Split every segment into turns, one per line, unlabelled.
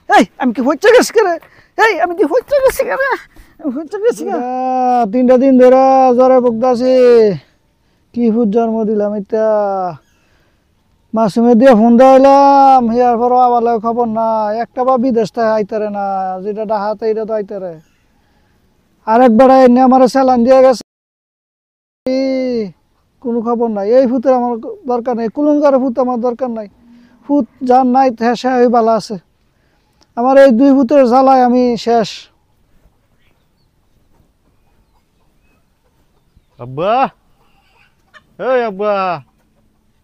এই আমি কি হচ্ছে গেছি রে? এই আমি কি হচ্ছে গেছি রে? আমি হচ্ছে গেছি না। 3টা দিন ধরে জ্বরে ভুগতাছি। কি ফুট জন্ম দিলাম এটা। মাসুমে দিয়ে ফোন দিলাম হিয়ার পর আবার খবর না, একটা বা বিদেশ থেকে আইতারে না, যেটা ডাহাতে এটা তো আইতারে। আরেকবার এনে আমার স্যালান দিয়ে গেছে, কোনো খবর নাই। এই ফুতের আমার দরকার নেই, কুলুঙ্গার ফুত আমার দরকার নাই। ফুত যার নাই সে ওই ভালো আছে। আমার এই 2 ফুতের জ্বালায় আমি শেষ।
আব্বা, এই আব্বা,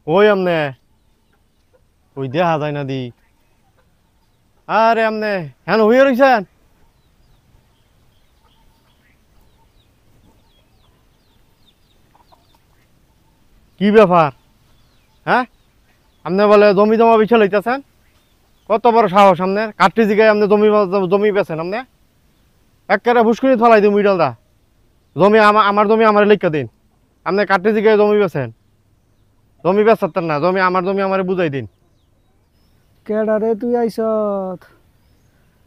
ওই আমনে ওই দেখা যায় না দি। আরে আমনে হ্যাঁ হইয়া রইছেন। কি ব্যাপার? হ্যাঁ, আপনি বলে জমি জমা বিছে লইতেছেন? কত বড় সাহস আপনার? কাটটি জিগায় আপনি জমি বেছেন? আপনি একেবারে ফুসকুনি ফলাই দিন মিডলদা। জমি আমার জমি আমার লিখে দিন। আপনি কাটটি জিগায় জমি বেছেন? জমি বেচাতেন না, জমি আমার বুঝাই দিন।
কেডা রে তুই আইছত?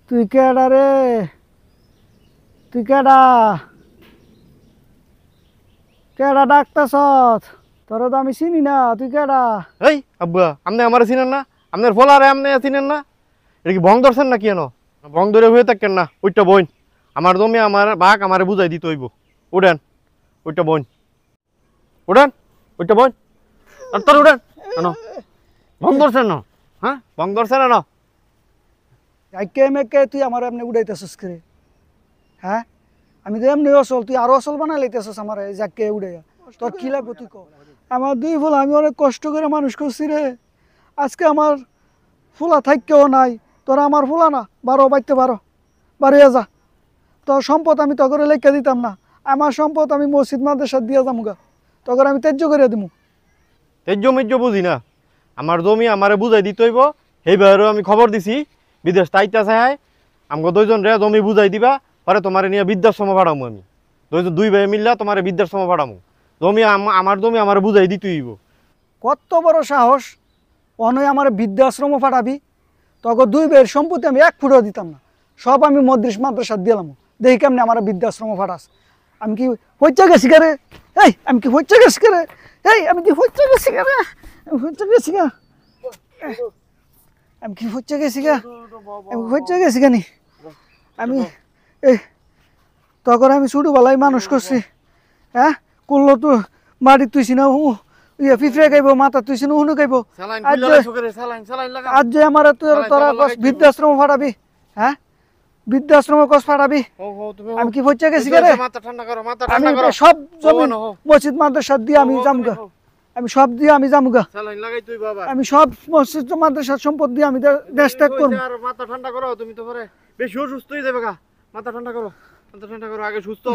তুই কেডা রে? তুই কেডা? কেডা ডাকতাছত? তোরা তো আমি চিনি না, তুই কেডা?
এই আব্বা, আপনি আমার চিনেন না? আপনার ফলারে আপনি চিনেন না? এটা কি ভং ধরছেন না? কি এনো ভং ধরে হয়ে থাকেন না? ওইটা বইন, আমার জমি আমার বাঘ আমারে বুঝাই দিতে হইব। উঠেন, ওইটা বইন, উঠেন, ওইটা বইন, আর তোর উঠেন। কেন ভং ধরছেন না? হ্যাঁ, ভং ধরছেন না?
একে মেকে তুই আমার এমনি উড়াইতেছিস কে? হ্যাঁ, আমি তো এমনি অসল, তুই আরো অসল বানাই লাইতেছিস আমার এই যাকে উড়াইয়া। তোর কি লাগবে তুই কর। আমার 2 ফুল আমি অনেক কষ্ট করে মানুষ করছি রে। আজকে আমার ফুলা থাককেও নাই, তোরা আমার ফুলা না, বাইতে বাড়িয়ে যা। তোর সম্পদ আমি তগরে লেখা দিতাম না। আমার সম্পদ আমি মসজিদ মাদ্রাসা দিয়ে যামুগা, তখন আমি ত্যায্য করে দিমু।
তেজ্য মেজ্য বুঝি না, আমার জমি আমারে বুঝাই দিতে হইব। সেইবারও আমি খবর দিছি বিদেশ তাইতাছে। হ্যাঁ, আমাকে 2 জন রে জমি বুঝাই দিবা, পরে তোমারে নিয়ে বৃদ্ধাশ্রম ভাড়ামু। আমি 2 ভাই মিললা তোমারে বৃদ্ধাশ্রম ভাড়ামু। জমি আমার জমি আমারে বুঝাই দিতে হইব।
কত বড় সাহস! অনয় আমার বৃদ্ধাশ্রমও ফাটাবি? তখন 2 ভাইয়ের সম্পত্তি আমি 1 ফুটও দিতাম না, সব আমি মদ্রিস মাদ্রাসা দিলাম। দেখি কেমনি আমার বৃদ্ধাশ্রম ফাটাস। আমি কি হচ্ছে গেছি রে? এই আমি কি হচ্ছে গেছি রে? এই আমি কি হচ্ছে গেছি রে? আমি হচ্ছে গেছি গা? আমি কি হচ্ছে গেছি গা? আমি হচ্ছে গেছি কেন? আমি এই তখন আমি ছোটবেলায় মানুষ করছি। হ্যাঁ, করলো তো মাটি তুইছি না, ইয়ে পিঁপড়ে খাইব, মাথা তুইছি না উনু খাইব। আজ যে আমার তোরা বৃদ্ধাশ্রম ফাটাবি? হ্যাঁ, বৃদ্ধাশ্রম কস ফাটাবি? আমি কি হচ্ছে গেছি রে? আমি সব জমি মসজিদ মাদ্রাসা দিয়ে আমি জামগা, আমি সব দিয়ে আমি জামগা, আমি সব মসজিদ মাদ্রাসার সম্পদ দিয়ে আমি দেশ ত্যাগ করবো।
মাথা ঠান্ডা করো, তুমি তো পরে বেশি অসুস্থ হয়ে যাবে গা। মাথা ঠান্ডা করো, মাথা ঠান্ডা করো, আগে সুস্থ।